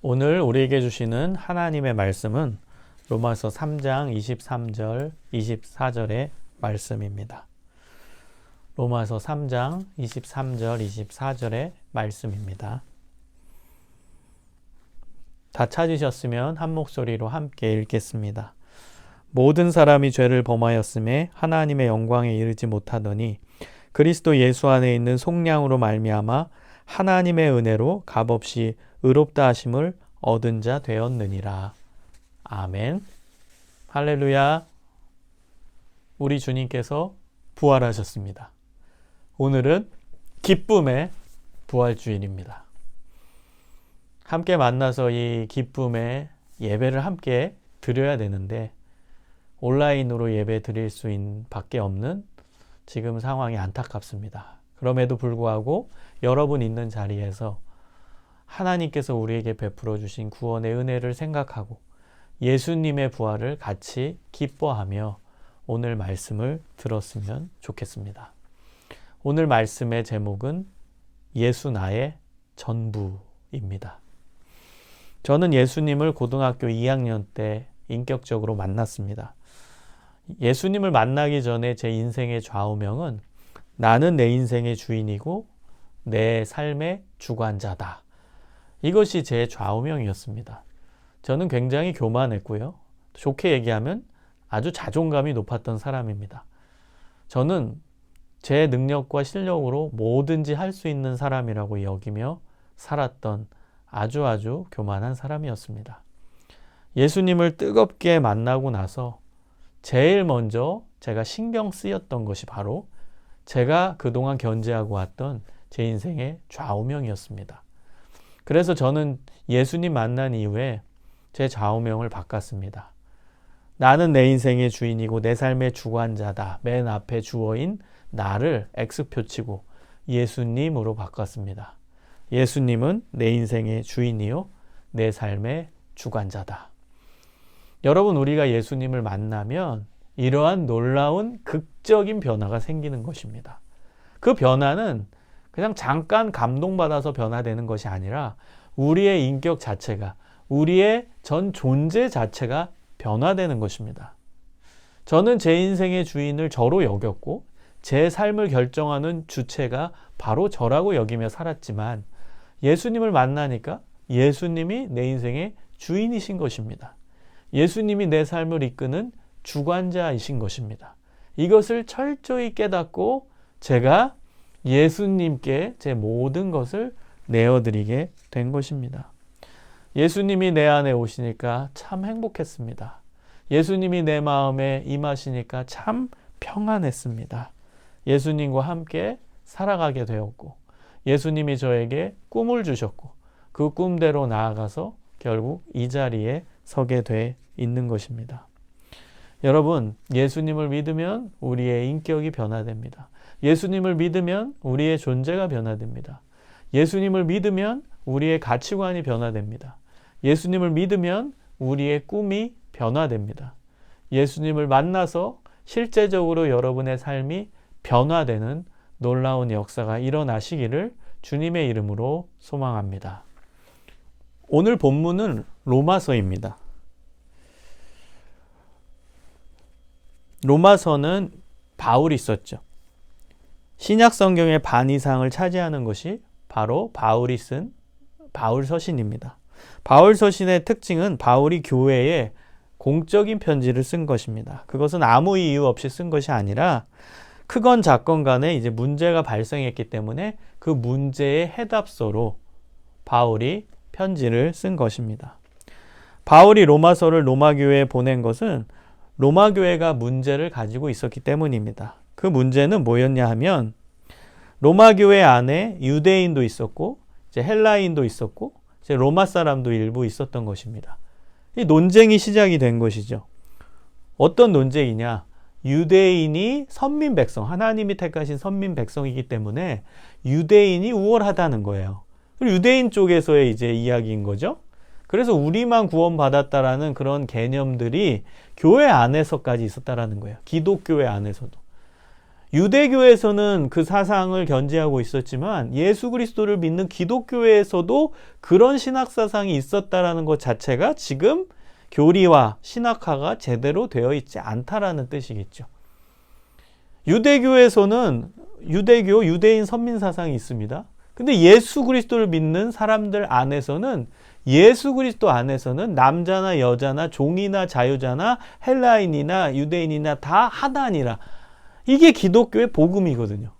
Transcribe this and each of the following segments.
오늘 우리에게 주시는 하나님의 말씀은 로마서 3장 23절, 24절의 말씀입니다. 로마서 3장 23절, 24절의 말씀입니다. 다 찾으셨으면 한 목소리로 함께 읽겠습니다. 모든 사람이 죄를 범하였음에 하나님의 영광에 이르지 못하더니 그리스도 예수 안에 있는 속량으로 말미암아 하나님의 은혜로 값없이 의롭다 하심을 얻은 자 되었느니라. 아멘. 할렐루야. 우리 주님께서 부활하셨습니다. 오늘은 기쁨의 부활주일입니다. 함께 만나서 이 기쁨의 예배를 함께 드려야 되는데 온라인으로 예배 드릴 수 있는 밖에 없는 지금 상황이 안타깝습니다. 그럼에도 불구하고 여러분 있는 자리에서 하나님께서 우리에게 베풀어 주신 구원의 은혜를 생각하고 예수님의 부활을 같이 기뻐하며 오늘 말씀을 들었으면 좋겠습니다. 오늘 말씀의 제목은 예수 나의 전부입니다. 저는 예수님을 고등학교 2학년 때 인격적으로 만났습니다. 예수님을 만나기 전에 제 인생의 좌우명은 나는 내 인생의 주인이고 내 삶의 주관자다. 이것이 제 좌우명이었습니다. 저는 굉장히 교만했고요. 좋게 얘기하면 아주 자존감이 높았던 사람입니다. 저는 제 능력과 실력으로 뭐든지 할 수 있는 사람이라고 여기며 살았던 아주 교만한 사람이었습니다. 예수님을 뜨겁게 만나고 나서 제일 먼저 제가 신경 쓰였던 것이 바로 제가 그동안 견제하고 왔던 제 인생의 좌우명이었습니다. 그래서 저는 예수님 만난 이후에 제 좌우명을 바꿨습니다. 나는 내 인생의 주인이고 내 삶의 주관자다. 맨 앞에 주어인 나를 X표 치고 예수님으로 바꿨습니다. 예수님은 내 인생의 주인이요 내 삶의 주관자다. 여러분, 우리가 예수님을 만나면 이러한 놀라운 극적인 변화가 생기는 것입니다. 그 변화는 그냥 잠깐 감동받아서 변화되는 것이 아니라 우리의 인격 자체가, 우리의 전 존재 자체가 변화되는 것입니다. 저는 제 인생의 주인을 저로 여겼고 제 삶을 결정하는 주체가 바로 저라고 여기며 살았지만 예수님을 만나니까 예수님이 내 인생의 주인이신 것입니다. 예수님이 내 삶을 이끄는 주관자이신 것입니다. 이것을 철저히 깨닫고 제가 예수님께 제 모든 것을 내어드리게 된 것입니다. 예수님이 내 안에 오시니까 참 행복했습니다. 예수님이 내 마음에 임하시니까 참 평안했습니다. 예수님과 함께 살아가게 되었고 예수님이 저에게 꿈을 주셨고 그 꿈대로 나아가서 결국 이 자리에 서게 돼 있는 것입니다. 여러분, 예수님을 믿으면 우리의 인격이 변화됩니다. 예수님을 믿으면 우리의 존재가 변화됩니다. 예수님을 믿으면 우리의 가치관이 변화됩니다. 예수님을 믿으면 우리의 꿈이 변화됩니다. 예수님을 만나서 실제적으로 여러분의 삶이 변화되는 놀라운 역사가 일어나시기를 주님의 이름으로 소망합니다. 오늘 본문은 로마서입니다. 로마서는 바울이 썼죠. 신약 성경의 반 이상을 차지하는 것이 바로 바울이 쓴 바울서신입니다. 바울서신의 특징은 바울이 교회에 공적인 편지를 쓴 것입니다. 그것은 아무 이유 없이 쓴 것이 아니라 크건 작건 간에 이제 문제가 발생했기 때문에 그 문제의 해답서로 바울이 편지를 쓴 것입니다. 바울이 로마서를 로마 교회에 보낸 것은 로마 교회가 문제를 가지고 있었기 때문입니다. 그 문제는 뭐였냐 하면 로마 교회 안에 유대인도 있었고 이제 헬라인도 있었고 이제 로마 사람도 일부 있었던 것입니다. 이 논쟁이 시작이 된 것이죠. 어떤 논쟁이냐? 유대인이 선민 백성, 하나님이 택하신 선민 백성이기 때문에 유대인이 우월하다는 거예요. 유대인 쪽에서의 이제 이야기인 거죠. 그래서 우리만 구원받았다라는 그런 개념들이 교회 안에서까지 있었다라는 거예요. 기독교회 안에서도. 유대교에서는 그 사상을 견지하고 있었지만 예수 그리스도를 믿는 기독교에서도 그런 신학 사상이 있었다라는 것 자체가 지금 교리와 신학화가 제대로 되어 있지 않다라는 뜻이겠죠. 유대교에서는 유대인 선민 사상이 있습니다. 근데 예수 그리스도를 믿는 사람들 안에서는 예수 그리스도 안에서는 남자나 여자나 종이나 자유자나 헬라인이나 유대인이나 다 하나니라. 이게 기독교의 복음이거든요.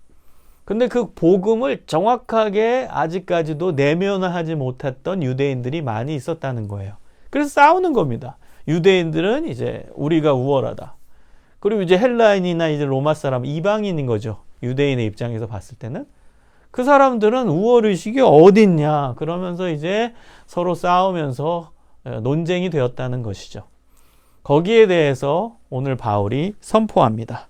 근데 그 복음을 정확하게 아직까지도 내면화하지 못했던 유대인들이 많이 있었다는 거예요. 그래서 싸우는 겁니다. 유대인들은 이제 우리가 우월하다. 그리고 이제 헬라인이나 이제 로마 사람, 이방인인 거죠. 유대인의 입장에서 봤을 때는. 그 사람들은 우월의식이 어딨냐. 그러면서 이제 서로 싸우면서 논쟁이 되었다는 것이죠. 거기에 대해서 오늘 바울이 선포합니다.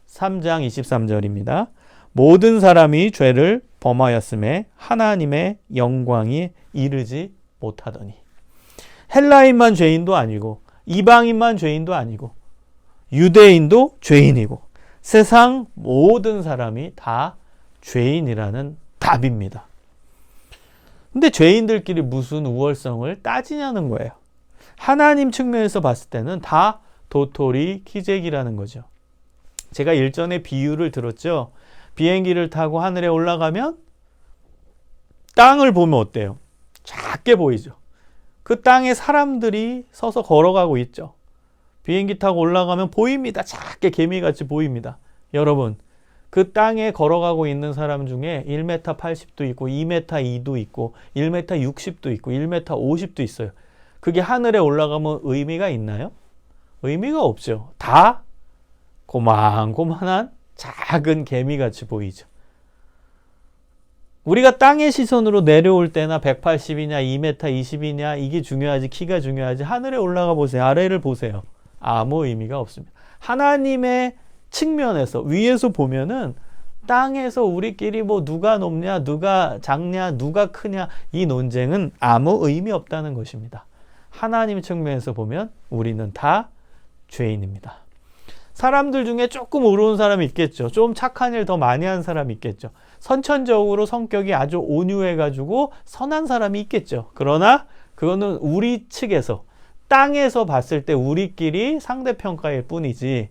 3장 23절입니다. 모든 사람이 죄를 범하였음에 하나님의 영광이 이르지 못하더니. 헬라인만 죄인도 아니고 이방인만 죄인도 아니고 유대인도 죄인이고 세상 모든 사람이 다 죄인이라는 답입니다. 근데 죄인들끼리 무슨 우월성을 따지냐는 거예요. 하나님 측면에서 봤을 때는 다 도토리 키재기라는 거죠. 제가 일전에 비유를 들었죠. 비행기를 타고 하늘에 올라가면 땅을 보면 어때요? 작게 보이죠. 그 땅에 사람들이 서서 걸어가고 있죠. 비행기 타고 올라가면 보입니다. 작게 개미같이 보입니다. 여러분, 그 땅에 걸어가고 있는 사람 중에 1m 80도 있고 2m 2도 있고 1m 60도 있고 1m 50도 있어요. 그게 하늘에 올라가면 의미가 있나요? 의미가 없죠. 다 고만고만한 작은 개미같이 보이죠. 우리가 땅의 시선으로 내려올 때나 180이냐 2m 20이냐 이게 중요하지, 키가 중요하지. 하늘에 올라가 보세요. 아래를 보세요. 아무 의미가 없습니다. 하나님의 측면에서 위에서 보면은 땅에서 우리끼리 뭐 누가 높냐 누가 작냐 누가 크냐 이 논쟁은 아무 의미 없다는 것입니다. 하나님 측면에서 보면 우리는 다 죄인입니다. 사람들 중에 조금 의로운 사람이 있겠죠. 좀 착한 일 더 많이 한 사람이 있겠죠. 선천적으로 성격이 아주 온유해가지고 선한 사람이 있겠죠. 그러나 그거는 우리 측에서 땅에서 봤을 때 우리끼리 상대평가일 뿐이지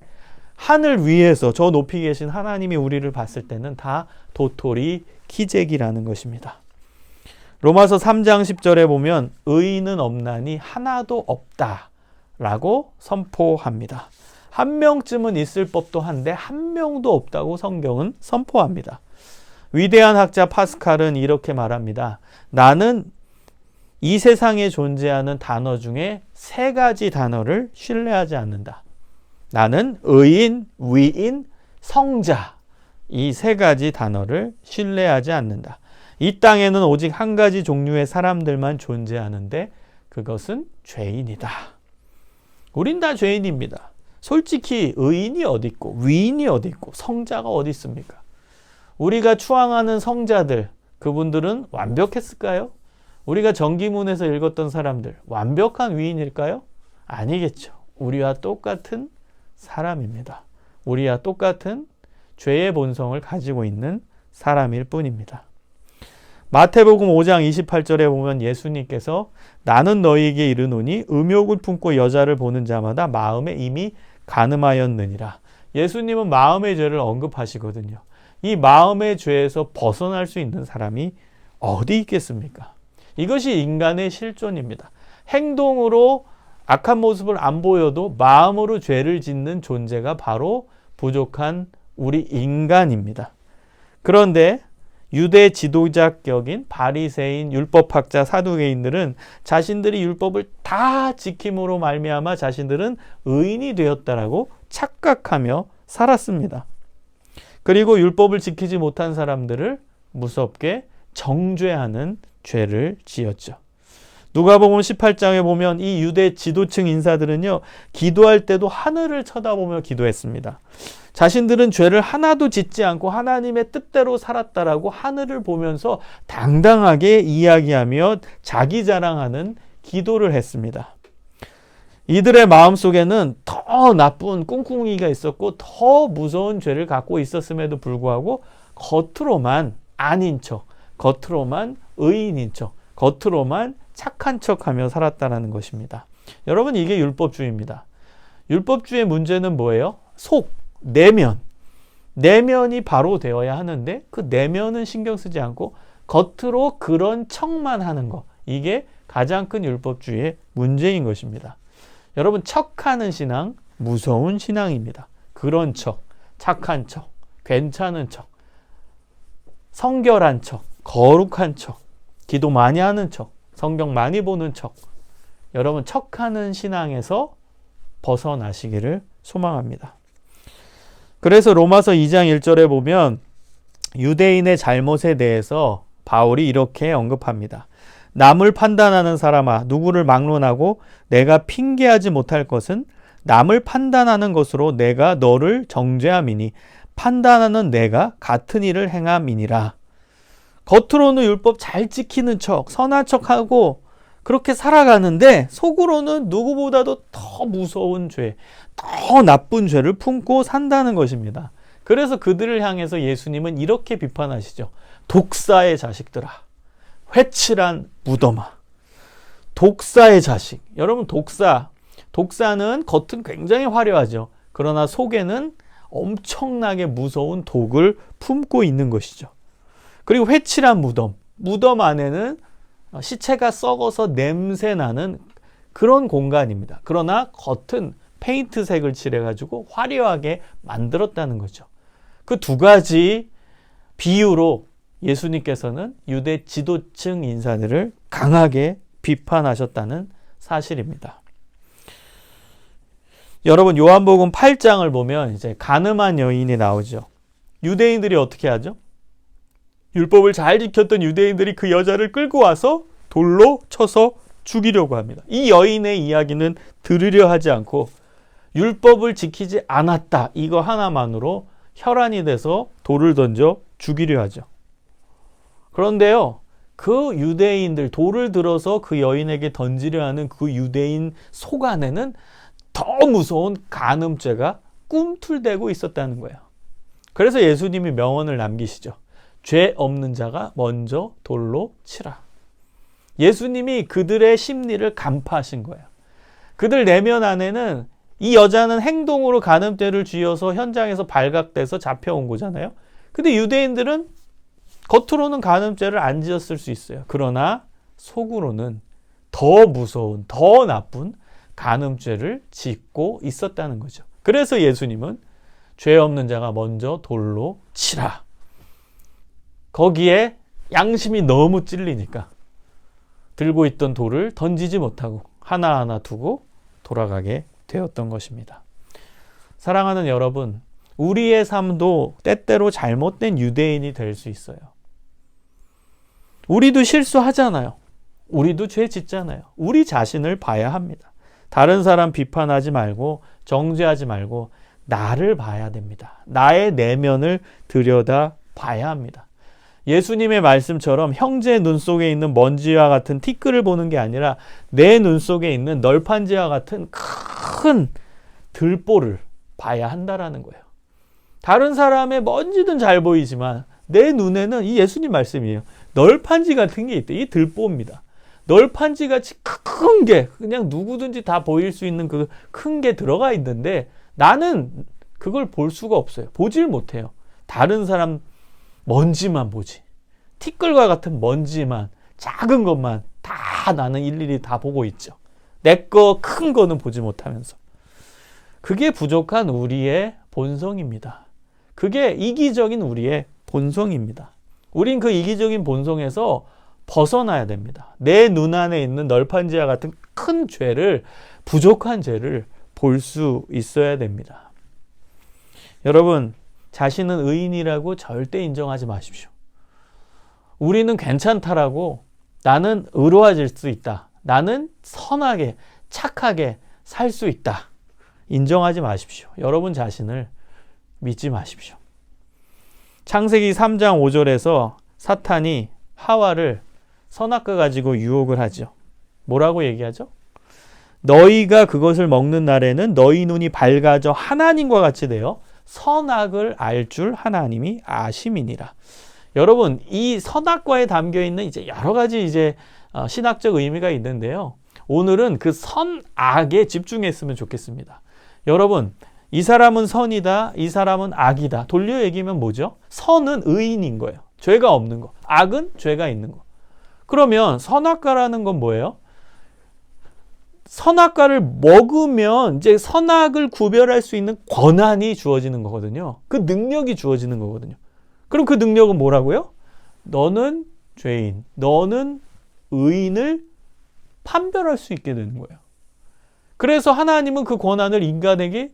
하늘 위에서 저 높이 계신 하나님이 우리를 봤을 때는 다 도토리 키재기라는 것입니다. 로마서 3장 10절에 보면 의인은 없나니 하나도 없다라고 선포합니다. 한 명쯤은 있을 법도 한데 한 명도 없다고 성경은 선포합니다. 위대한 학자 파스칼은 이렇게 말합니다. 나는 이 세상에 존재하는 단어 중에 3가지 단어를 신뢰하지 않는다. 나는 의인, 위인, 성자 이 3가지 단어를 신뢰하지 않는다. 이 땅에는 오직 한 가지 종류의 사람들만 존재하는데 그것은 죄인이다. 우린 다 죄인입니다. 솔직히 의인이 어디 있고 위인이 어디 있고 성자가 어디 있습니까? 우리가 추앙하는 성자들, 그분들은 완벽했을까요? 우리가 정기문에서 읽었던 사람들, 완벽한 위인일까요? 아니겠죠. 우리와 똑같은 사람입니다. 우리와 똑같은 죄의 본성을 가지고 있는 사람일 뿐입니다. 마태복음 5장 28절에 보면 예수님께서 나는 너희에게 이르노니 음욕을 품고 여자를 보는 자마다 마음에 이미 간음하였느니라. 예수님은 마음의 죄를 언급하시거든요. 이 마음의 죄에서 벗어날 수 있는 사람이 어디 있겠습니까? 이것이 인간의 실존입니다. 행동으로 악한 모습을 안 보여도 마음으로 죄를 짓는 존재가 바로 부족한 우리 인간입니다. 그런데 유대 지도자격인 바리새인 율법학자 사두개인들은 자신들이 율법을 다 지킴으로 말미암아 자신들은 의인이 되었다라고 착각하며 살았습니다. 그리고 율법을 지키지 못한 사람들을 무섭게 정죄하는 죄를 지었죠. 누가복음 18장에 보면 이 유대 지도층 인사들은요, 기도할 때도 하늘을 쳐다보며 기도했습니다. 자신들은 죄를 하나도 짓지 않고 하나님의 뜻대로 살았다라고 하늘을 보면서 당당하게 이야기하며 자기 자랑하는 기도를 했습니다. 이들의 마음속에는 더 나쁜 꿍꿍이가 있었고 더 무서운 죄를 갖고 있었음에도 불구하고 겉으로만 아닌 척, 겉으로만 의인인 척, 겉으로만 착한 척하며 살았다는 것입니다. 여러분, 이게 율법주의입니다. 율법주의의 문제는 뭐예요? 속, 내면. 내면이 바로 되어야 하는데 그 내면은 신경 쓰지 않고 겉으로 그런 척만 하는 거. 이게 가장 큰 율법주의의 문제인 것입니다. 여러분, 척하는 신앙, 무서운 신앙입니다. 그런 척, 착한 척, 괜찮은 척, 성결한 척, 거룩한 척, 기도 많이 하는 척, 성경 많이 보는 척. 여러분, 척하는 신앙에서 벗어나시기를 소망합니다. 그래서 로마서 2장 1절에 보면 유대인의 잘못에 대해서 바울이 이렇게 언급합니다. 남을 판단하는 사람아, 누구를 막론하고 내가 핑계하지 못할 것은 남을 판단하는 것으로 내가 너를 정죄함이니 판단하는 내가 같은 일을 행함이니라. 겉으로는 율법 잘 지키는 척, 선한 척하고 그렇게 살아가는데 속으로는 누구보다도 더 무서운 죄, 더 나쁜 죄를 품고 산다는 것입니다. 그래서 그들을 향해서 예수님은 이렇게 비판하시죠. 독사의 자식들아, 회칠한 무덤아. 독사의 자식. 여러분, 독사는 겉은 굉장히 화려하죠. 그러나 속에는 엄청나게 무서운 독을 품고 있는 것이죠. 그리고 회칠한 무덤 안에는 시체가 썩어서 냄새나는 그런 공간입니다. 그러나 겉은 페인트색을 칠해가지고 화려하게 만들었다는 거죠. 그 두 가지 비유로 예수님께서는 유대 지도층 인사들을 강하게 비판하셨다는 사실입니다. 여러분, 요한복음 8장을 보면 이제 간음한 여인이 나오죠. 유대인들이 어떻게 하죠? 율법을 잘 지켰던 유대인들이 그 여자를 끌고 와서 돌로 쳐서 죽이려고 합니다. 이 여인의 이야기는 들으려 하지 않고 율법을 지키지 않았다, 이거 하나만으로 혈안이 돼서 돌을 던져 죽이려 하죠. 그런데요, 그 유대인들, 돌을 들어서 그 여인에게 던지려 하는 그 유대인 속 안에는 더 무서운 간음죄가 꿈틀대고 있었다는 거예요. 그래서 예수님이 명언을 남기시죠. 죄 없는 자가 먼저 돌로 치라. 예수님이 그들의 심리를 간파하신 거예요. 그들 내면 안에는 이 여자는 행동으로 간음죄를 쥐어서 현장에서 발각돼서 잡혀온 거잖아요. 근데 유대인들은 겉으로는 간음죄를 안 지었을 수 있어요. 그러나 속으로는 더 무서운, 더 나쁜 간음죄를 짓고 있었다는 거죠. 그래서 예수님은 죄 없는 자가 먼저 돌로 치라. 거기에 양심이 너무 찔리니까 들고 있던 돌을 던지지 못하고 하나하나 두고 돌아가게 되었던 것입니다. 사랑하는 여러분, 우리의 삶도 때때로 잘못된 유대인이 될 수 있어요. 우리도 실수하잖아요. 우리도 죄 짓잖아요. 우리 자신을 봐야 합니다. 다른 사람 비판하지 말고 정죄하지 말고 나를 봐야 됩니다. 나의 내면을 들여다 봐야 합니다. 예수님의 말씀처럼 형제의 눈 속에 있는 먼지와 같은 티끌을 보는 게 아니라 내 눈 속에 있는 널판지와 같은 큰 들보를 봐야 한다라는 거예요. 다른 사람의 먼지든 잘 보이지만 내 눈에는, 이 예수님 말씀이에요, 널판지 같은 게 있대. 이 들보입니다. 널판지같이 큰 게, 그냥 누구든지 다 보일 수 있는 그 큰 게 들어가 있는데 나는 그걸 볼 수가 없어요. 보질 못해요. 다른 사람 먼지만 보지. 티끌과 같은 먼지만, 작은 것만 다 나는 일일이 다 보고 있죠. 내 거 큰 거는 보지 못하면서. 그게 부족한 우리의 본성입니다. 그게 이기적인 우리의 본성입니다. 우린 그 이기적인 본성에서 벗어나야 됩니다. 내 눈 안에 있는 널판지와 같은 큰 죄를, 부족한 죄를 볼 수 있어야 됩니다. 여러분, 자신은 의인이라고 절대 인정하지 마십시오. 우리는 괜찮다라고, 나는 의로워질 수 있다, 나는 선하게 착하게 살 수 있다, 인정하지 마십시오. 여러분 자신을 믿지 마십시오. 창세기 3장 5절에서 사탄이 하와를 선악과 가지고 유혹을 하죠. 뭐라고 얘기하죠? 너희가 그것을 먹는 날에는 너희 눈이 밝아져 하나님과 같이 되어 선악을 알 줄 하나님이 아심이니라. 여러분, 이 선악과에 담겨 있는 이제 여러 가지 이제 신학적 의미가 있는데요. 오늘은 그 선악에 집중했으면 좋겠습니다. 여러분, 이 사람은 선이다, 이 사람은 악이다. 돌려 얘기하면 뭐죠? 선은 의인인 거예요. 죄가 없는 거. 악은 죄가 있는 거. 그러면 선악과라는 건 뭐예요? 선악과를 먹으면 이제 선악을 구별할 수 있는 권한이 주어지는 거거든요. 그 능력이 주어지는 거거든요. 그럼 그 능력은 뭐라고요? 너는 죄인, 너는 의인을 판별할 수 있게 되는 거예요. 그래서 하나님은 그 권한을 인간에게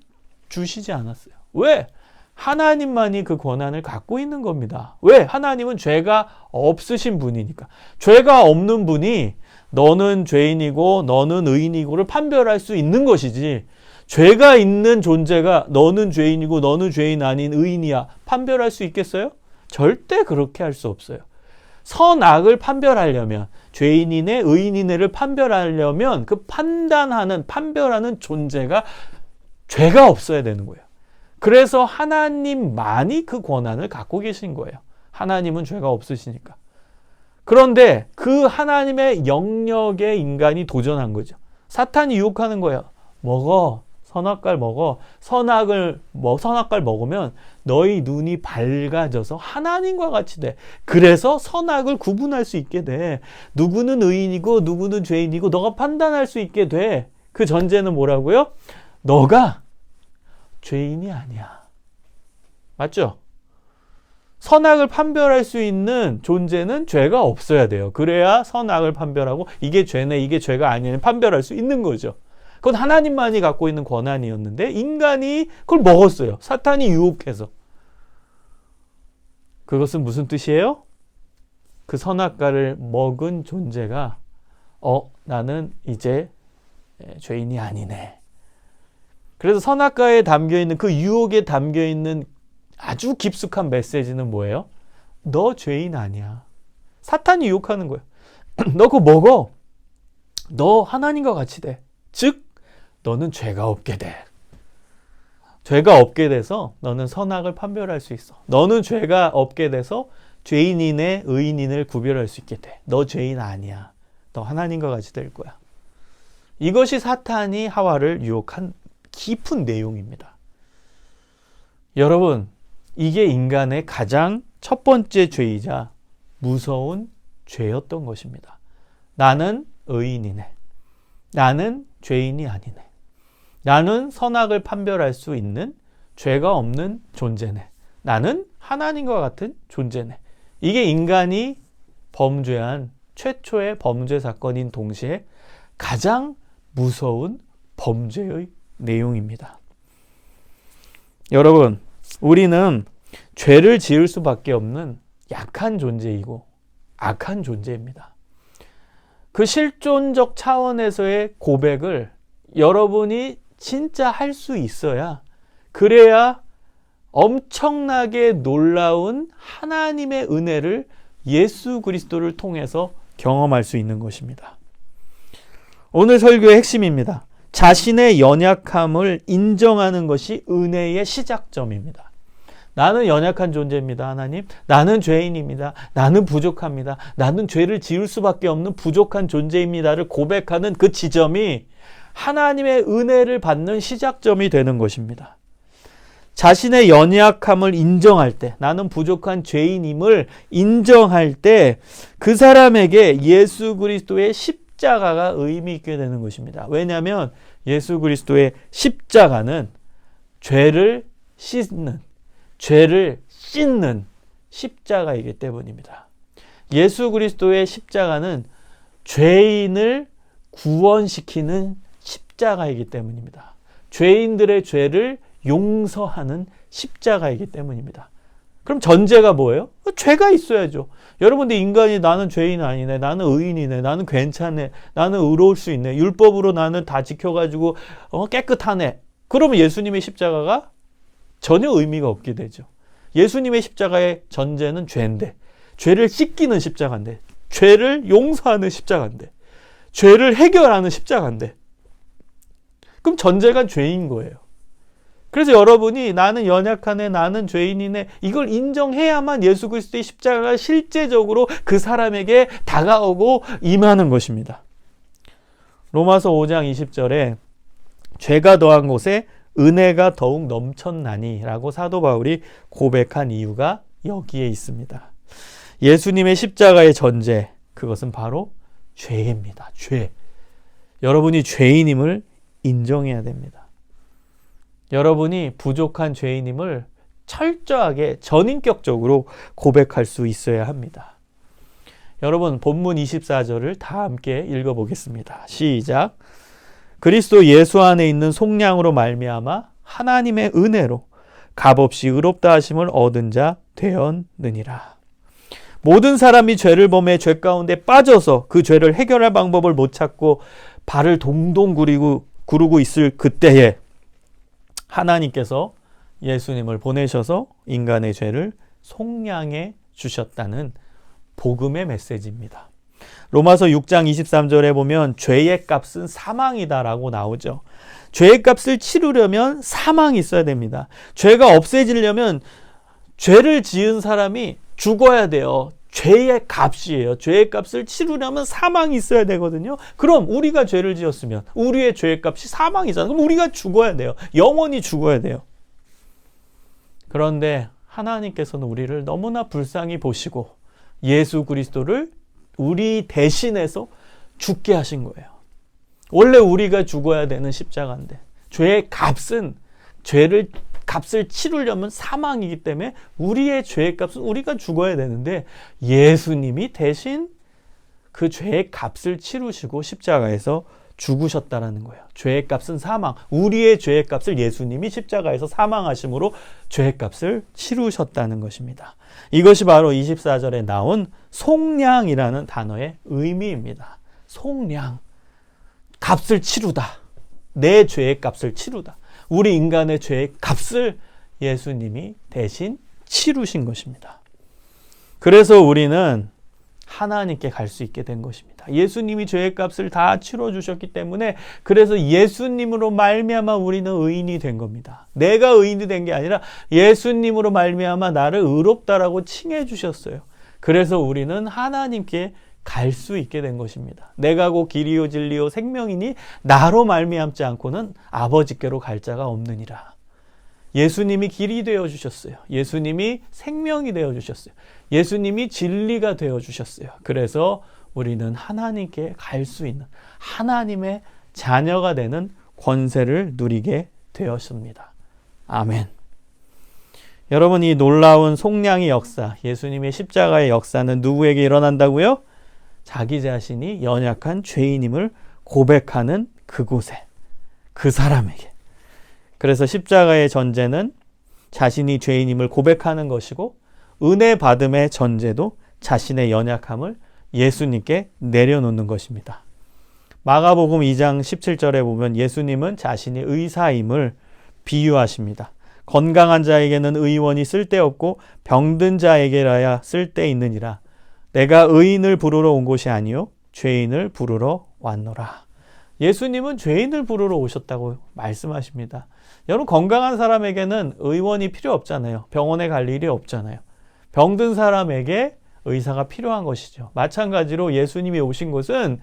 주시지 않았어요. 왜? 하나님만이 그 권한을 갖고 있는 겁니다. 왜? 하나님은 죄가 없으신 분이니까. 죄가 없는 분이 너는 죄인이고 너는 의인이고를 판별할 수 있는 것이지, 죄가 있는 존재가 너는 죄인이고 너는 죄인 아닌 의인이야 판별할 수 있겠어요? 절대 그렇게 할 수 없어요. 선악을 판별하려면, 죄인이네 의인이네를 판별하려면 그 판별하는 존재가 죄가 없어야 되는 거예요. 그래서 하나님만이 그 권한을 갖고 계신 거예요. 하나님은 죄가 없으시니까. 그런데 그 하나님의 영역에 인간이 도전한 거죠. 사탄이 유혹하는 거예요. 먹어. 선악과를 먹어. 선악과를 먹으면 너희 눈이 밝아져서 하나님과 같이 돼. 그래서 선악을 구분할 수 있게 돼. 누구는 의인이고 누구는 죄인이고 너가 판단할 수 있게 돼. 그 전제는 뭐라고요? 너가 죄인이 아니야. 맞죠? 선악을 판별할 수 있는 존재는 죄가 없어야 돼요. 그래야 선악을 판별하고 이게 죄네, 이게 죄가 아니네 판별할 수 있는 거죠. 그건 하나님만이 갖고 있는 권한이었는데 인간이 그걸 먹었어요. 사탄이 유혹해서. 그것은 무슨 뜻이에요? 그 선악과를 먹은 존재가 나는 이제 죄인이 아니네. 그래서 선악과에 담겨있는 그 유혹에 담겨있는 아주 깊숙한 메시지는 뭐예요? 너 죄인 아니야. 사탄이 유혹하는 거예요. 너 그거 먹어. 너 하나님과 같이 돼. 즉 너는 죄가 없게 돼. 죄가 없게 돼서 너는 선악을 판별할 수 있어. 너는 죄가 없게 돼서 죄인이네 의인인을 구별할 수 있게 돼. 너 죄인 아니야. 너 하나님과 같이 될 거야. 이것이 사탄이 하와를 유혹한 깊은 내용입니다. 여러분, 이게 인간의 가장 첫 번째 죄이자 무서운 죄였던 것입니다. 나는 의인이네. 나는 죄인이 아니네. 나는 선악을 판별할 수 있는 죄가 없는 존재네. 나는 하나님과 같은 존재네. 이게 인간이 범죄한 최초의 범죄 사건인 동시에 가장 무서운 범죄의 내용입니다. 여러분, 우리는 죄를 지을 수밖에 없는 약한 존재이고 악한 존재입니다. 그 실존적 차원에서의 고백을 여러분이 진짜 할 수 있어야, 그래야 엄청나게 놀라운 하나님의 은혜를 예수 그리스도를 통해서 경험할 수 있는 것입니다. 오늘 설교의 핵심입니다. 자신의 연약함을 인정하는 것이 은혜의 시작점입니다. 나는 연약한 존재입니다, 하나님. 나는 죄인입니다. 나는 부족합니다. 나는 죄를 지을 수밖에 없는 부족한 존재입니다를 고백하는 그 지점이 하나님의 은혜를 받는 시작점이 되는 것입니다. 자신의 연약함을 인정할 때, 나는 부족한 죄인임을 인정할 때 그 사람에게 예수 그리스도의 십자가가 의미 있게 되는 것입니다. 왜냐하면 예수 그리스도의 십자가는 죄를 씻는, 죄를 씻는 십자가이기 때문입니다. 예수 그리스도의 십자가는 죄인을 구원시키는 십자가이기 때문입니다. 죄인들의 죄를 용서하는 십자가이기 때문입니다. 그럼 전제가 뭐예요? 죄가 있어야죠. 여러분들 인간이 나는 죄인 아니네, 나는 의인이네, 나는 괜찮네, 나는 의로울 수 있네, 율법으로 나는 다 지켜가지고 깨끗하네. 그러면 예수님의 십자가가 전혀 의미가 없게 되죠. 예수님의 십자가의 전제는 죄인데, 죄를 씻기는 십자가인데, 죄를 용서하는 십자가인데, 죄를 해결하는 십자가인데, 그럼 전제가 죄인 거예요. 그래서 여러분이 나는 연약하네, 나는 죄인이네, 이걸 인정해야만 예수 그리스도의 십자가가 실제적으로 그 사람에게 다가오고 임하는 것입니다. 로마서 5장 20절에 죄가 더한 곳에 은혜가 더욱 넘쳤나니 라고 사도 바울이 고백한 이유가 여기에 있습니다. 예수님의 십자가의 전제, 그것은 바로 죄입니다. 죄. 여러분이 죄인임을 인정해야 됩니다. 여러분이 부족한 죄인임을 철저하게 전인격적으로 고백할 수 있어야 합니다. 여러분, 본문 24절을 다 함께 읽어보겠습니다. 시작. 그리스도 예수 안에 있는 속량으로 말미암아 하나님의 은혜로 값없이 의롭다 하심을 얻은 자 되었느니라. 모든 사람이 죄를 범해 죄 가운데 빠져서 그 죄를 해결할 방법을 못 찾고 발을 동동 구르고 있을 그때에 하나님께서 예수님을 보내셔서 인간의 죄를 속량해 주셨다는 복음의 메시지입니다. 로마서 6장 23절에 보면 죄의 값은 사망이다라고 나오죠. 죄의 값을 치르려면 사망이 있어야 됩니다. 죄가 없어지려면 죄를 지은 사람이 죽어야 돼요. 죄의 값이에요. 죄의 값을 치르려면 사망이 있어야 되거든요. 그럼 우리가 죄를 지었으면 우리의 죄의 값이 사망이잖아요. 그럼 우리가 죽어야 돼요. 영원히 죽어야 돼요. 그런데 하나님께서는 우리를 너무나 불쌍히 보시고 예수 그리스도를 우리 대신해서 죽게 하신 거예요. 원래 우리가 죽어야 되는 십자가인데 죄의 값은 죄를 값을 치르려면 사망이기 때문에 우리의 죄의 값은 우리가 죽어야 되는데 예수님이 대신 그 죄의 값을 치르시고 십자가에서 죽으셨다라는 거예요. 죄의 값은 사망. 우리의 죄의 값을 예수님이 십자가에서 사망하심으로 죄의 값을 치르셨다는 것입니다. 이것이 바로 24절에 나온 속량이라는 단어의 의미입니다. 속량. 값을 치르다. 내 죄의 값을 치르다. 우리 인간의 죄의 값을 예수님이 대신 치르신 것입니다. 그래서 우리는 하나님께 갈 수 있게 된 것입니다. 예수님이 죄의 값을 다 치러주셨기 때문에 그래서 예수님으로 말미암아 우리는 의인이 된 겁니다. 내가 의인이 된 게 아니라 예수님으로 말미암아 나를 의롭다라고 칭해 주셨어요. 그래서 우리는 하나님께 갈 수 있게 된 것입니다. 내가 곧 길이요 진리요 생명이니 나로 말미암지 않고는 아버지께로 갈 자가 없느니라. 예수님이 길이 되어 주셨어요. 예수님이 생명이 되어 주셨어요. 예수님이 진리가 되어 주셨어요. 그래서 우리는 하나님께 갈 수 있는 하나님의 자녀가 되는 권세를 누리게 되었습니다. 아멘. 여러분, 이 놀라운 속량의 역사, 예수님의 십자가의 역사는 누구에게 일어난다고요? 자기 자신이 연약한 죄인임을 고백하는 그곳에, 그 사람에게. 그래서 십자가의 전제는 자신이 죄인임을 고백하는 것이고 은혜 받음의 전제도 자신의 연약함을 예수님께 내려놓는 것입니다. 마가복음 2장 17절에 보면 예수님은 자신이 의사임을 비유하십니다. 건강한 자에게는 의원이 쓸데없고 병든 자에게라야 쓸데있느니라. 내가 의인을 부르러 온 것이 아니요 죄인을 부르러 왔노라. 예수님은 죄인을 부르러 오셨다고 말씀하십니다. 여러분, 건강한 사람에게는 의원이 필요 없잖아요. 병원에 갈 일이 없잖아요. 병든 사람에게 의사가 필요한 것이죠. 마찬가지로 예수님이 오신 것은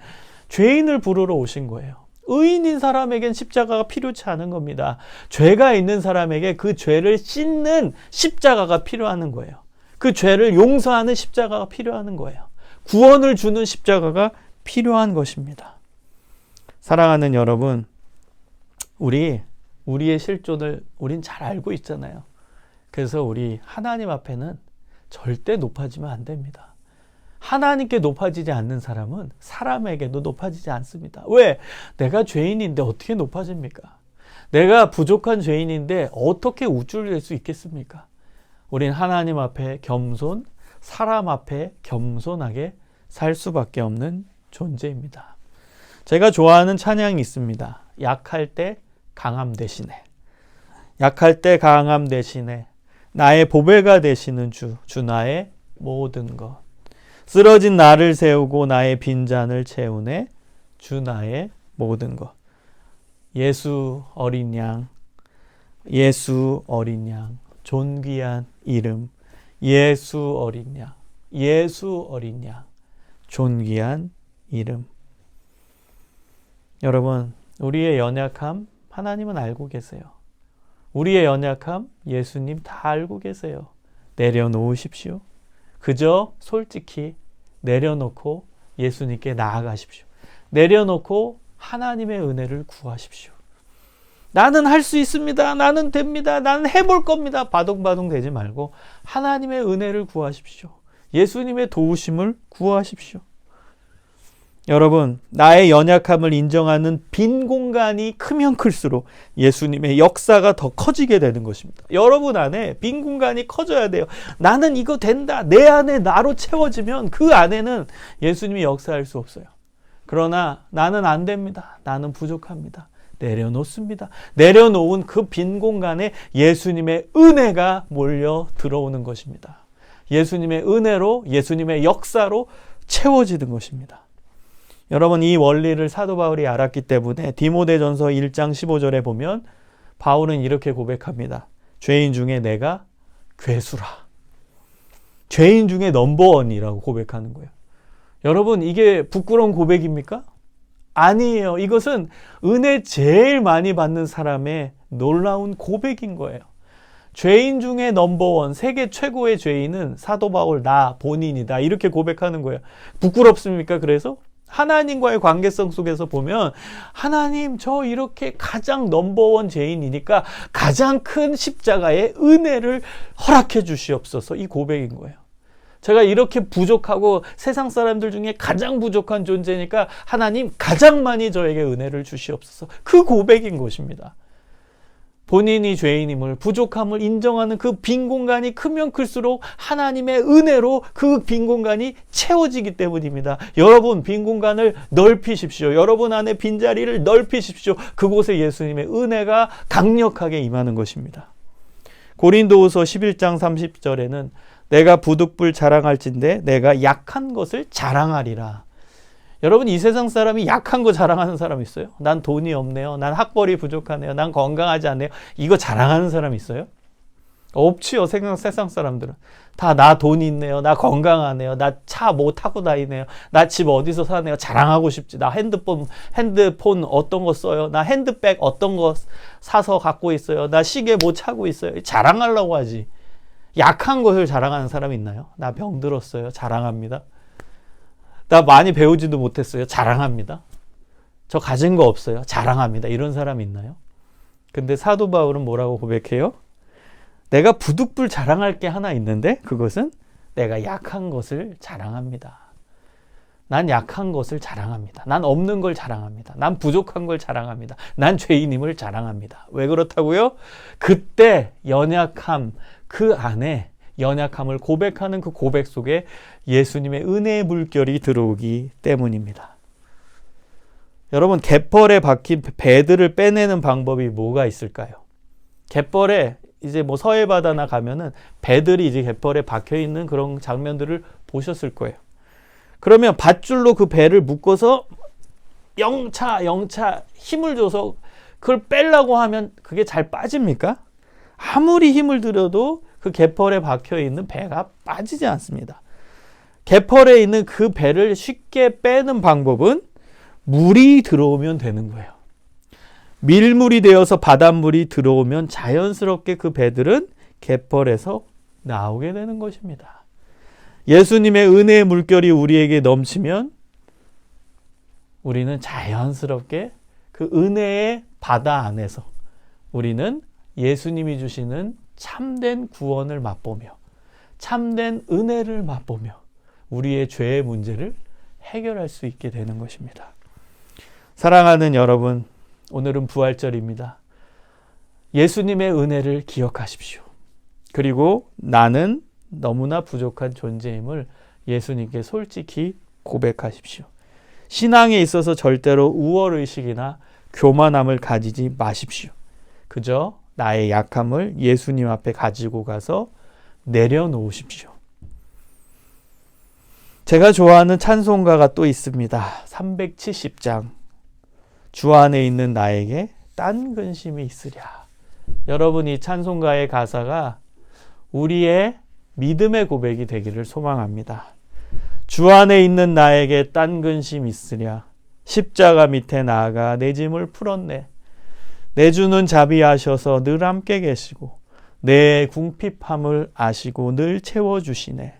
죄인을 부르러 오신 거예요. 의인인 사람에겐 십자가가 필요치 않은 겁니다. 죄가 있는 사람에게 그 죄를 씻는 십자가가 필요한 거예요. 그 죄를 용서하는 십자가가 필요한 거예요. 구원을 주는 십자가가 필요한 것입니다. 사랑하는 여러분, 우리의 실존을 우린 잘 알고 있잖아요. 그래서 우리 하나님 앞에는 절대 높아지면 안 됩니다. 하나님께 높아지지 않는 사람은 사람에게도 높아지지 않습니다. 왜? 내가 죄인인데 어떻게 높아집니까? 내가 부족한 죄인인데 어떻게 우쭐댈 수 있겠습니까? 우린 하나님 앞에 겸손, 사람 앞에 겸손하게 살 수밖에 없는 존재입니다. 제가 좋아하는 찬양이 있습니다. 약할 때 강함 대신에. 약할 때 강함 대신에 나의 보배가 되시는 주 나의 모든 것. 쓰러진 나를 세우고 나의 빈잔을 채우네 주 나의 모든 것. 예수 어린 양, 예수 어린 양, 존귀한 이름, 예수 어린 양, 예수 어린 양, 존귀한 이름. 여러분, 우리의 연약함 하나님은 알고 계세요. 우리의 연약함 예수님 다 알고 계세요. 내려놓으십시오. 그저 솔직히 내려놓고 예수님께 나아가십시오. 내려놓고 하나님의 은혜를 구하십시오. 나는 할 수 있습니다. 나는 됩니다. 나는 해볼 겁니다. 바둥바둥 되지 말고 하나님의 은혜를 구하십시오. 예수님의 도우심을 구하십시오. 여러분, 나의 연약함을 인정하는 빈 공간이 크면 클수록 예수님의 역사가 더 커지게 되는 것입니다. 여러분 안에 빈 공간이 커져야 돼요. 나는 이거 된다. 내 안에 나로 채워지면 그 안에는 예수님이 역사할 수 없어요. 그러나 나는 안 됩니다. 나는 부족합니다. 내려놓습니다. 내려놓은 그 빈 공간에 예수님의 은혜가 몰려 들어오는 것입니다. 예수님의 은혜로, 예수님의 역사로 채워지는 것입니다. 여러분, 이 원리를 사도 바울이 알았기 때문에 디모데전서 1장 15절에 보면 바울은 이렇게 고백합니다. 죄인 중에 내가 괴수라. 죄인 중에 넘버원이라고 고백하는 거예요. 여러분, 이게 부끄러운 고백입니까? 아니에요. 이것은 은혜 제일 많이 받는 사람의 놀라운 고백인 거예요. 죄인 중에 넘버원, 세계 최고의 죄인은 사도 바울 나 본인이다. 이렇게 고백하는 거예요. 부끄럽습니까? 그래서 하나님과의 관계성 속에서 보면 하나님, 저 이렇게 가장 넘버원 죄인이니까 가장 큰 십자가의 은혜를 허락해 주시옵소서. 이 고백인 거예요. 제가 이렇게 부족하고 세상 사람들 중에 가장 부족한 존재니까 하나님 가장 많이 저에게 은혜를 주시옵소서. 그 고백인 것입니다. 본인이 죄인임을, 부족함을 인정하는 그 빈 공간이 크면 클수록 하나님의 은혜로 그 빈 공간이 채워지기 때문입니다. 여러분, 빈 공간을 넓히십시오. 여러분 안에 빈자리를 넓히십시오. 그곳에 예수님의 은혜가 강력하게 임하는 것입니다. 고린도후서 11장 30절에는 내가 부득불 자랑할진대 내가 약한 것을 자랑하리라. 여러분, 이 세상 사람이 약한 거 자랑하는 사람 있어요? 난 돈이 없네요. 난 학벌이 부족하네요. 난 건강하지 않네요. 이거 자랑하는 사람 있어요? 없지요. 세상 사람들은. 다 나 돈 있네요. 나 건강하네요. 나 차 뭐 타고 다니네요. 나 집 어디서 사네요. 자랑하고 싶지. 나 핸드폰 어떤 거 써요. 나 핸드백 어떤 거 사서 갖고 있어요. 나 시계 뭐 차고 있어요. 자랑하려고 하지. 약한 것을 자랑하는 사람 있나요? 나 병들었어요. 자랑합니다. 나 많이 배우지도 못했어요. 자랑합니다. 저 가진 거 없어요. 자랑합니다. 이런 사람 있나요? 근데 사도 바울은 뭐라고 고백해요? 내가 부득불 자랑할 게 하나 있는데 그것은 내가 약한 것을 자랑합니다. 난 약한 것을 자랑합니다. 난 없는 걸 자랑합니다. 난 부족한 걸 자랑합니다. 난 죄인임을 자랑합니다. 왜 그렇다고요? 그때 연약함, 그 안에 연약함을 고백하는 그 고백 속에 예수님의 은혜의 물결이 들어오기 때문입니다. 여러분, 갯벌에 박힌 배들을 빼내는 방법이 뭐가 있을까요? 갯벌에 이제 뭐 서해바다나 가면은 배들이 이제 갯벌에 박혀 있는 그런 장면들을 보셨을 거예요. 그러면 밧줄로 그 배를 묶어서 영차 힘을 줘서 그걸 빼려고 하면 그게 잘 빠집니까? 아무리 힘을 들여도 그 갯벌에 박혀 있는 배가 빠지지 않습니다. 갯벌에 있는 그 배를 쉽게 빼는 방법은 물이 들어오면 되는 거예요. 밀물이 되어서 바닷물이 들어오면 자연스럽게 그 배들은 갯벌에서 나오게 되는 것입니다. 예수님의 은혜의 물결이 우리에게 넘치면 우리는 자연스럽게 그 은혜의 바다 안에서 우리는 예수님이 주시는 참된 구원을 맛보며 참된 은혜를 맛보며 우리의 죄의 문제를 해결할 수 있게 되는 것입니다. 사랑하는 여러분, 오늘은 부활절입니다. 예수님의 은혜를 기억하십시오. 그리고 나는 너무나 부족한 존재임을 예수님께 솔직히 고백하십시오. 신앙에 있어서 절대로 우월의식이나 교만함을 가지지 마십시오. 그저 나의 약함을 예수님 앞에 가지고 가서 내려놓으십시오. 제가 좋아하는 찬송가가 또 있습니다. 370장. 주 안에 있는 나에게 딴 근심이 있으랴. 여러분, 이 찬송가의 가사가 우리의 믿음의 고백이 되기를 소망합니다. 주 안에 있는 나에게 딴 근심 있으랴. 십자가 밑에 나아가 내 짐을 풀었네. 내 주는 자비하셔서 늘 함께 계시고 내 궁핍함을 아시고 늘 채워주시네.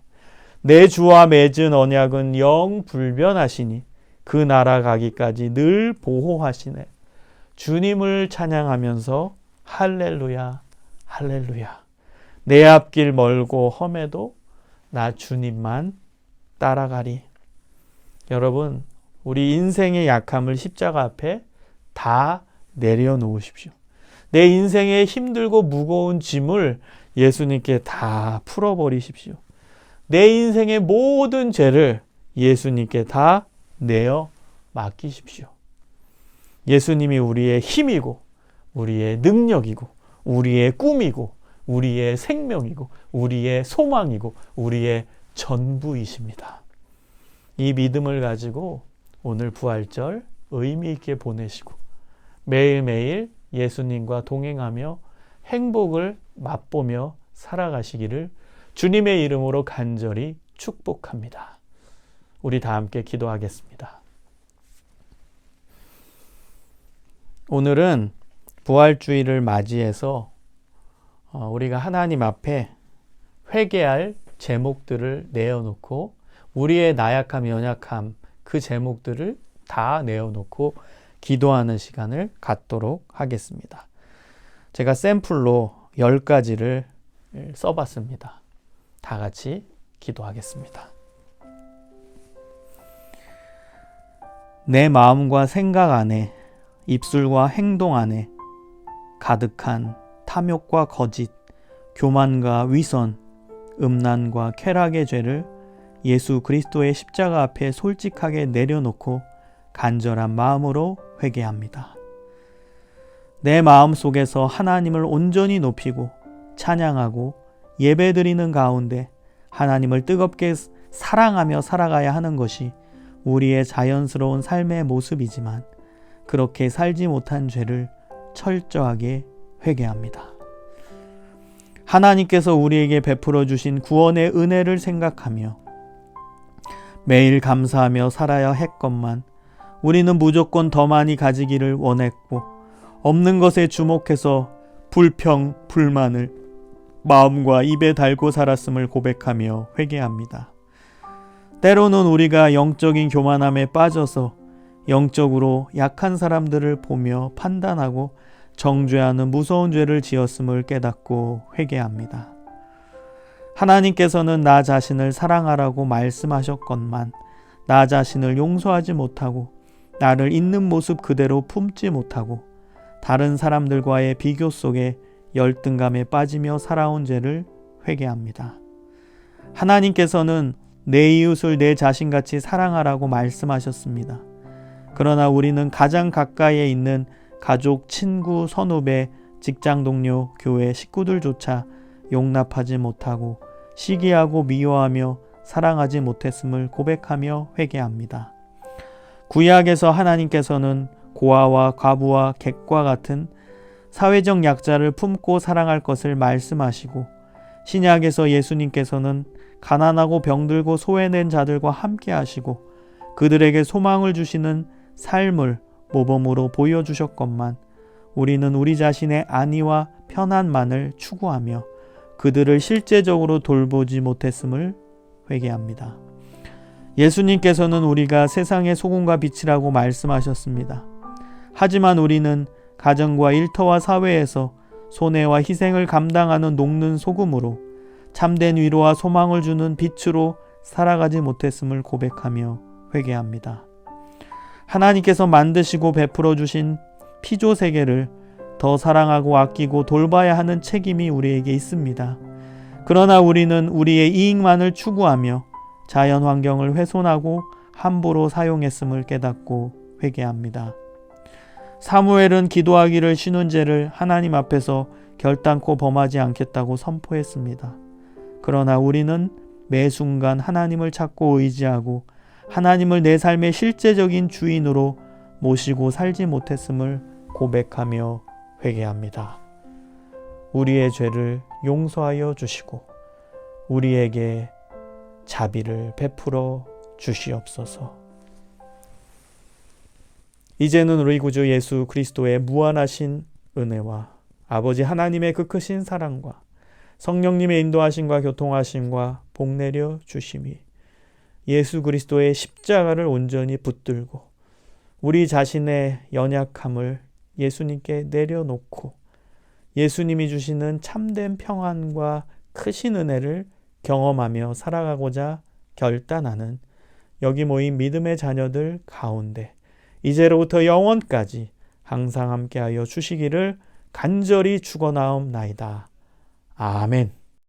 내 주와 맺은 언약은 영 불변하시니 그 나라 가기까지 늘 보호하시네. 주님을 찬양하면서 할렐루야 할렐루야. 내 앞길 멀고 험해도 나 주님만 따라가리. 여러분, 우리 인생의 약함을 십자가 앞에 다 내려놓으십시오. 내 인생의 힘들고 무거운 짐을 예수님께 다 풀어버리십시오. 내 인생의 모든 죄를 예수님께 다 내어 맡기십시오. 예수님이 우리의 힘이고 우리의 능력이고 우리의 꿈이고 우리의 생명이고 우리의 소망이고 우리의 전부이십니다. 이 믿음을 가지고 오늘 부활절 의미 있게 보내시고 매일매일 예수님과 동행하며 행복을 맛보며 살아가시기를 주님의 이름으로 간절히 축복합니다. 우리 다 함께 기도하겠습니다. 오늘은 부활주의를 맞이해서 우리가 하나님 앞에 회개할 제목들을 내어놓고 우리의 나약함, 연약함 그 제목들을 다 내어놓고 기도하는 시간을 갖도록 하겠습니다. 제가 샘플로 10가지를 써봤습니다. 다 같이 기도하겠습니다. 내 마음과 생각 안에, 입술과 행동 안에 가득한 탐욕과 거짓, 교만과 위선, 음란과 쾌락의 죄를 예수 그리스도의 십자가 앞에 솔직하게 내려놓고 간절한 마음으로 회개합니다. 내 마음 속에서 하나님을 온전히 높이고 찬양하고 예배드리는 가운데 하나님을 뜨겁게 사랑하며 살아가야 하는 것이 우리의 자연스러운 삶의 모습이지만 그렇게 살지 못한 죄를 철저하게 회개합니다. 하나님께서 우리에게 베풀어 주신 구원의 은혜를 생각하며 매일 감사하며 살아야 했건만 우리는 무조건 더 많이 가지기를 원했고 없는 것에 주목해서 불평, 불만을 마음과 입에 달고 살았음을 고백하며 회개합니다. 때로는 우리가 영적인 교만함에 빠져서 영적으로 약한 사람들을 보며 판단하고 정죄하는 무서운 죄를 지었음을 깨닫고 회개합니다. 하나님께서는 나 자신을 사랑하라고 말씀하셨건만 나 자신을 용서하지 못하고 나를 있는 모습 그대로 품지 못하고 다른 사람들과의 비교 속에 열등감에 빠지며 살아온 죄를 회개합니다. 하나님께서는 내 이웃을 내 자신같이 사랑하라고 말씀하셨습니다. 그러나 우리는 가장 가까이에 있는 가족, 친구, 선후배, 직장 동료, 교회 식구들조차 용납하지 못하고 시기하고 미워하며 사랑하지 못했음을 고백하며 회개합니다. 구약에서 하나님께서는 고아와 과부와 객과 같은 사회적 약자를 품고 사랑할 것을 말씀하시고 신약에서 예수님께서는 가난하고 병들고 소외된 자들과 함께 하시고 그들에게 소망을 주시는 삶을 모범으로 보여주셨건만 우리는 우리 자신의 안위와 편안만을 추구하며 그들을 실제적으로 돌보지 못했음을 회개합니다. 예수님께서는 우리가 세상의 소금과 빛이라고 말씀하셨습니다. 하지만 우리는 가정과 일터와 사회에서 손해와 희생을 감당하는 녹는 소금으로 참된 위로와 소망을 주는 빛으로 살아가지 못했음을 고백하며 회개합니다. 하나님께서 만드시고 베풀어 주신 피조 세계를 더 사랑하고 아끼고 돌봐야 하는 책임이 우리에게 있습니다. 그러나 우리는 우리의 이익만을 추구하며 자연 환경을 훼손하고 함부로 사용했음을 깨닫고 회개합니다. 사무엘은 기도하기를 쉬는 죄를 하나님 앞에서 결단코 범하지 않겠다고 선포했습니다. 그러나 우리는 매 순간 하나님을 찾고 의지하고 하나님을 내 삶의 실제적인 주인으로 모시고 살지 못했음을 고백하며 회개합니다. 우리의 죄를 용서하여 주시고 우리에게 자비를 베풀어 주시옵소서. 이제는 우리 구주 예수 그리스도의 무한하신 은혜와 아버지 하나님의 그 크신 사랑과 성령님의 인도하심과 교통하심과 복내려 주심이 예수 그리스도의 십자가를 온전히 붙들고 우리 자신의 연약함을 예수님께 내려놓고 예수님이 주시는 참된 평안과 크신 은혜를 경험하며 살아가고자 결단하는 여기 모인 믿음의 자녀들 가운데 이제로부터 영원까지 항상 함께하여 주시기를 간절히 축원하옵나이다. 아멘.